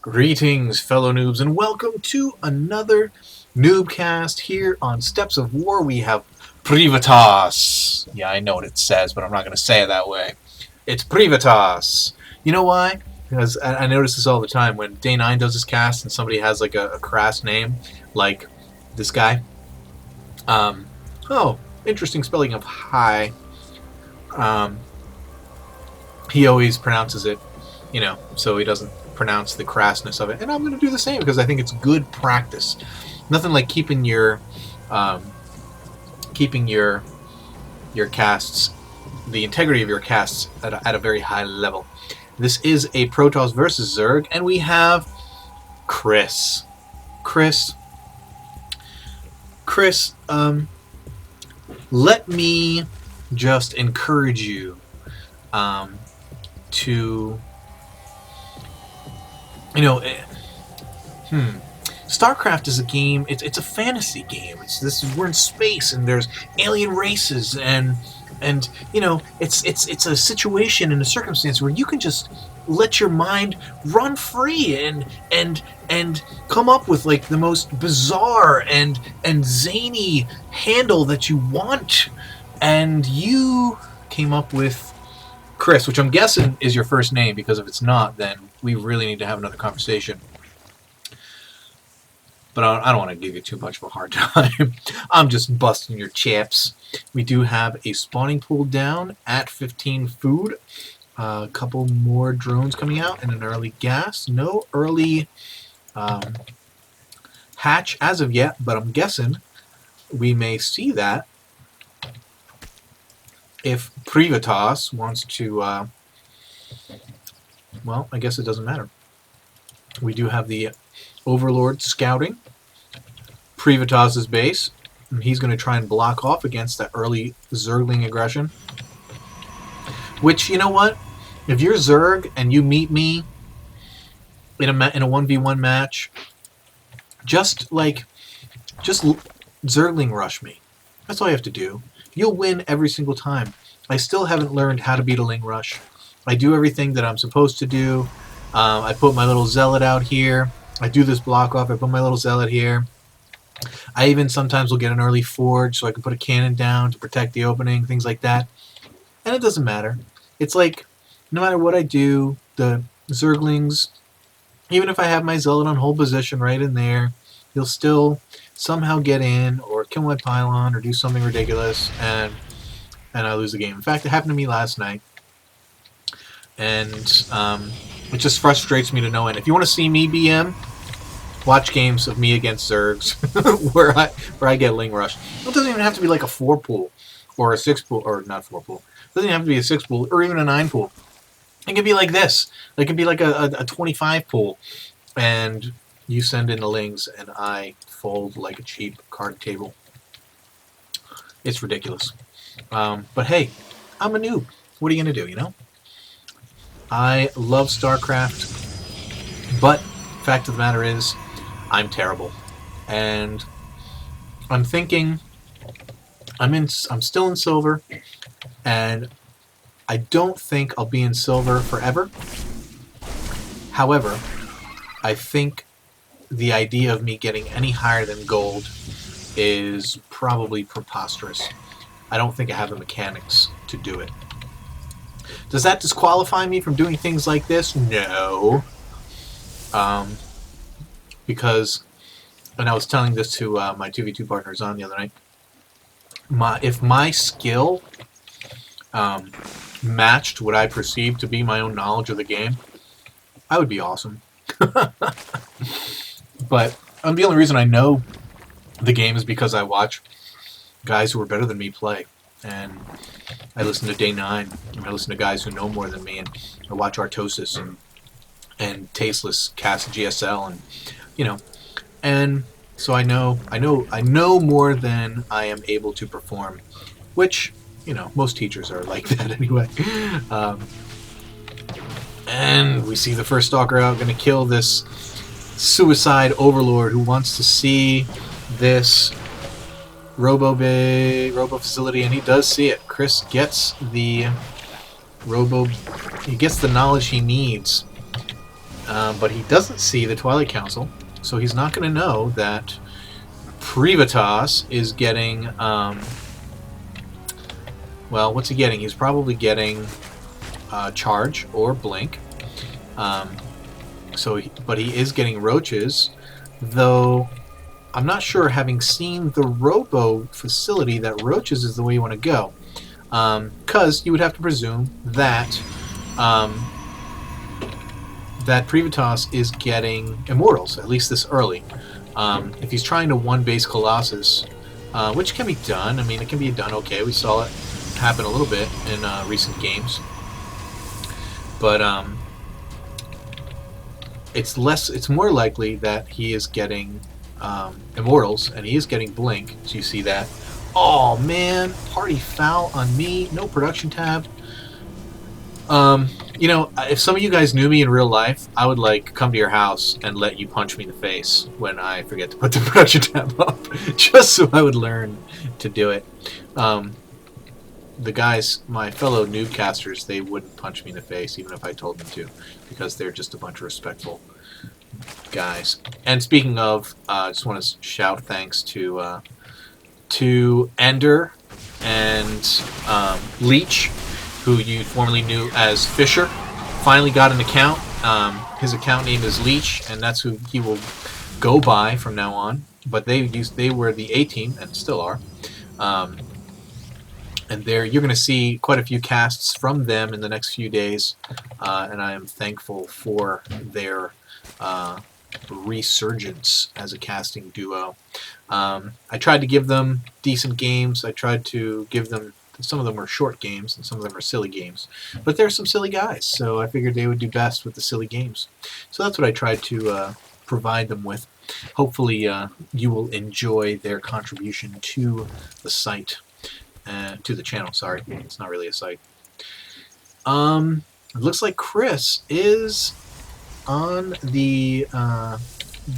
Greetings, fellow noobs, and welcome to another NuubCast here on Steps of War. We have Privitas. Yeah, I know what it says, but I'm not going to say it that way. It's Privitas. You know why? Because I notice this all the time. When Day 9 does his cast and somebody has like a crass name, like this guy. Oh, interesting spelling of hi. He always pronounces it, so he doesn't pronounce the crassness of it, and I'm going to do the same because I think it's good practice. Nothing like keeping your casts, the integrity of your casts at a very high level. This is a Protoss versus Zerg, and we have Chris. Chris, let me just encourage you to. StarCraft is a game. It's a fantasy game. We're in space and there's alien races and it's a situation and a circumstance where you can just let your mind run free and come up with like the most bizarre and zany handle that you want. And you came up with Chris, which I'm guessing is your first name, because if it's not, then we really need to have another conversation. But I don't want to give you too much of a hard time. I'm just busting your chips. We do have a spawning pool down at 15 food. A couple more drones coming out and an early gas. No early hatch as of yet, but I'm guessing we may see that if Privitas wants to, well, I guess it doesn't matter. We do have the Overlord scouting Privitas's base, and he's going to try and block off against that early Zergling aggression. Which, you know what? If you're Zerg and you meet me in a 1v1 match, just Zergling rush me. That's all you have to do. You'll win every single time. I still haven't learned how to beat a Ling Rush. I do everything that I'm supposed to do. I put my little Zealot out here. I do this block off. I put my little Zealot here. I even sometimes will get an early forge so I can put a cannon down to protect the opening, things like that. And it doesn't matter. It's like, no matter what I do, the Zerglings, even if I have my Zealot on hold position right in there, he'll still somehow get in or kill my pylon or do something ridiculous, and I lose the game. In fact, it happened to me last night, and it just frustrates me to no end. If you want to see me BM, watch games of me against Zergs where I get Ling Rush. It doesn't even have to be like a 4 pool or a 6 pool, or not 4 pool. It doesn't have to be a 6 pool or even a 9 pool. It could be like this. It could be like a 25 pool, and you send in the Lings, and I fold like a cheap card table. It's ridiculous. But hey, I'm a noob. What are you going to do, I love StarCraft, but fact of the matter is, I'm terrible. And I'm thinking, I'm still in silver, and I don't think I'll be in silver forever. However, I think the idea of me getting any higher than gold is probably preposterous. I don't think I have the mechanics to do it. Does that disqualify me from doing things like this? No. Because, and I was telling this to my 2v2 partners on the other night, if my skill matched what I perceived to be my own knowledge of the game, I would be awesome. But the only reason I know the game is because I watch guys who are better than me play. And I listen to Day 9, and I listen to guys who know more than me, and I watch Artosis and Tasteless cast GSL, and and so I know more than I am able to perform, which most teachers are like that anyway. And we see the first Stalker out, going to kill this suicide overlord who wants to see this robo facility, and he does see it. Chris gets the he gets the knowledge he needs but he doesn't see the Twilight Council, so he's not going to know that PvZ is getting, well, what's he getting? He's probably getting Charge or Blink. But he is getting Roaches, though I'm not sure, having seen the Robo facility, that Roaches is the way you want to go. Because you would have to presume that that PvZ is getting Immortals, at least this early. If he's trying to one-base Colossus, which can be done. I mean, it can be done okay. We saw it happen a little bit in recent games. But it's more likely that he is getting Immortals, and he is getting Blink. So you see that. Oh man, party foul on me. No production tab. You know, if some of you guys knew me in real life, I would like come to your house and let you punch me in the face when I forget to put the production tab up, just so I would learn to do it. The guys, my fellow NuubCasters, they wouldn't punch me in the face even if I told them to, because they're just a bunch of respectful guys. And speaking of, I just want to shout thanks to Ender and Leech, who you formerly knew as Fisher. Finally got an account. His account name is Leech, and that's who he will go by from now on. But they were the A team, and still are. And you're going to see quite a few casts from them in the next few days, and I am thankful for their resurgence as a casting duo. I tried to give them decent games. I tried to give them, some of them are short games and some of them are silly games, but they're some silly guys, so I figured they would do best with the silly games. So that's what I tried to provide them with. Hopefully you will enjoy their contribution to the site. To the channel, sorry. It's not really a site. It looks like Chris is on the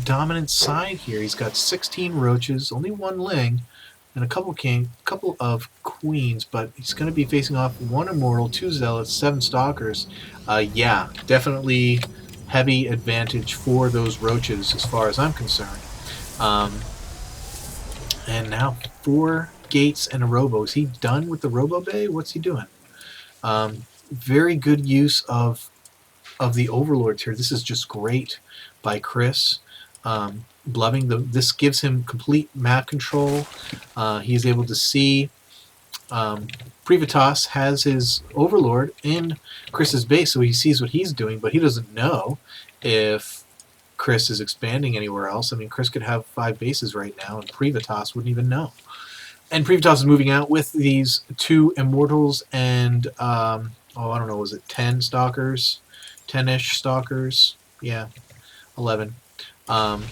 dominant side here. He's got 16 Roaches, only 1 Ling, and a couple of Queens, but he's going to be facing off 1 Immortal, 2 Zealots, 7 Stalkers. Yeah, definitely heavy advantage for those Roaches as far as I'm concerned. And now 4 Gates and a Robo. Is he done with the Robo Bay? What's he doing? Very good use of the Overlords here. This is just great by Chris. Loving this gives him complete map control. He's able to see PvZ has his Overlord in Chris's base, so he sees what he's doing, but he doesn't know if Chris is expanding anywhere else. I mean, Chris could have 5 bases right now, and PvZ wouldn't even know. And PvZ is moving out with these 2 Immortals and, I don't know, was it 10 Stalkers? 10-ish Stalkers? Yeah, 11. And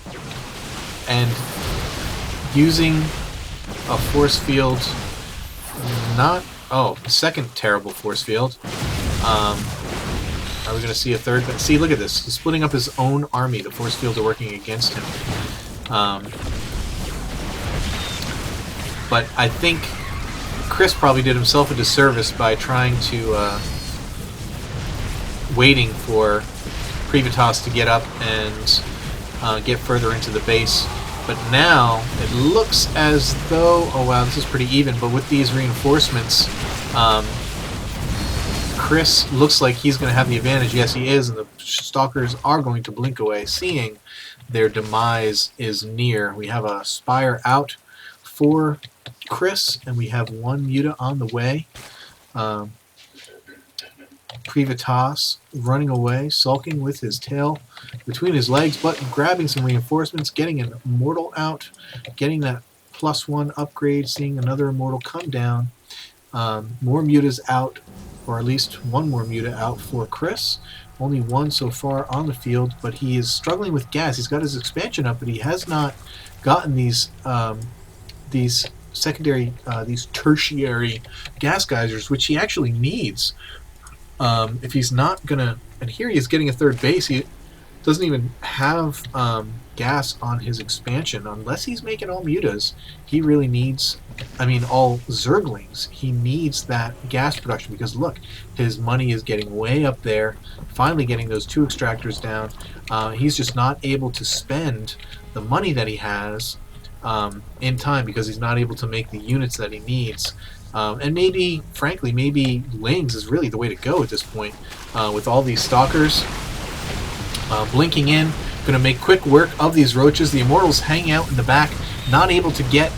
using a force field, second terrible force field. Are we going to see a third? See, look at this. He's splitting up his own army. The force fields are working against him. But I think Chris probably did himself a disservice by trying to waiting for PvZ to get up and get further into the base. But now it looks as though, oh wow, this is pretty even, but with these reinforcements, Chris looks like he's going to have the advantage. Yes, he is, and the Stalkers are going to blink away, seeing their demise is near. We have a Spire out for Chris, and we have 1 Muta on the way. PvZ running away, sulking with his tail between his legs, but grabbing some reinforcements, getting an Immortal out, getting that +1 upgrade, seeing another Immortal come down. More Mutas out, or at least 1 more Muta out for Chris. Only 1 so far on the field, but he is struggling with gas. He's got his expansion up, but he has not gotten these secondary, these tertiary gas geysers, which he actually needs. If he's not gonna, and here he is getting a 3rd base. He doesn't even have gas on his expansion. Unless he's making all mutas, he really needs, I mean, all Zerglings. He needs that gas production because look, his money is getting way up there. Finally getting those 2 extractors down. He's just not able to spend the money that he has in time because he's not able to make the units that he needs. And maybe, frankly, maybe Lings is really the way to go at this point. With all these Stalkers blinking in, going to make quick work of these Roaches. The Immortals hang out in the back, not able to get